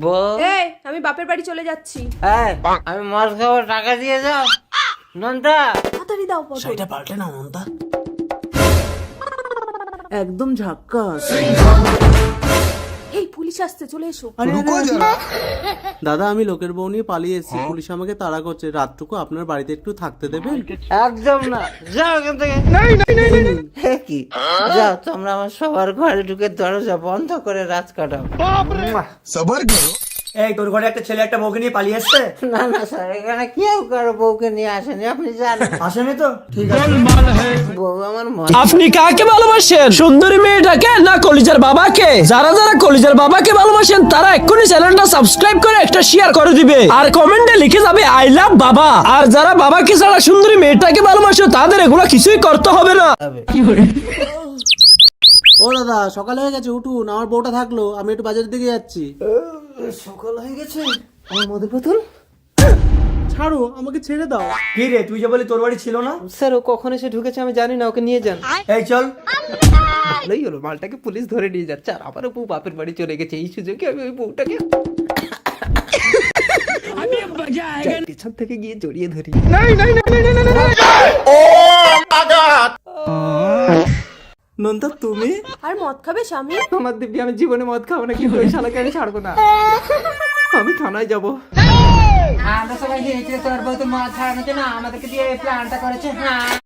বল। এই আমি বাপের বাড়ি চলে যাচ্ছি। এই, আমি মাছ খাবার টাকা দিয়ে যাও। নন্টা তাড়াতাড়ি দাও পটল। সেটা পাল্টে না মনটা একদম ঝাক্কাস। এই পুলিশ আসছে, চলে এসো। দাদা আমি লোকের বউ নিয়ে পালিয়ে এসেছি, পুলিশ আমাকে তাড়া করছে, রাতটুকু আপনার বাড়িতে একটু থাকতে দেবেন? একদম না, যাও এখান থেকে। হে কি, যাও তোমরা আমার সবার ঘরে ঢুকে দরজা বন্ধ করে রাত কাটাও। सबर करो। এই তোর ঘরে একটা ছেলে একটা বউকে নিয়ে পালিয়ে এসছে? না না স্যার, এখানে কেউ কারো বউকে নিয়ে আসেনি, আপনি জানেন। আসেনি তো? ঠিক আছে। বউ আমার মা। আপনি কাকে ভালোবাসেন, সুন্দরী মেয়েটাকে না কলিজার বাবাকে? যারা যারা কলিজার বাবাকে ভালোবাসেন তারা এক্ষুনি চ্যানেলটা সাবস্ক্রাইব করে একটা শেয়ার করে দিবে আর কমেন্টে লিখে যাবে আই লাভ বাবা। আর যারা বাবাকে ছাড়া সুন্দরী মেয়েটাকে ভালোবাসে তাদের এগুলো কিছুই করতে হবে না। ও দাদা সকাল হয়ে গেছে, উঠুন, আমার বউটা থাকলো, আমি একটু বাজারের দিকে যাচ্ছি। সকাল হয়ে গেছে, আমার মদের বোতল। ছাড়ো, আমাকে ছেড়ে দাও। কি রে, তুই যে বলি তোর বাড়ি ছিল না? স্যার, ও কখন এসে ঢুকেছে আমি জানি না, ওকে নিয়ে যান। এই চল। ভালোই হলো, মালটাকে পুলিশ ধরে নিয়ে যাচ্ছে আর আমার বউ বাপের বাড়ি চলে গেছে, এই সুযোগে আমি ওই বউটাকে পেছন থেকে গিয়ে জড়িয়ে ধরি। নন্দা তুমি আর মদ খাবে স্বামী? আমার দিব্যি, আমি জীবনে মদ খাবো না, কিন্তু ওই শালাকে আমি ছাড়বো না। আমি থানায় যাবো। আমরা সবাই তোর বউ তো মদ ছাড়ানোর জন্য আমাদেরকে দিয়ে প্ল্যানটা করেছে। হ্যাঁ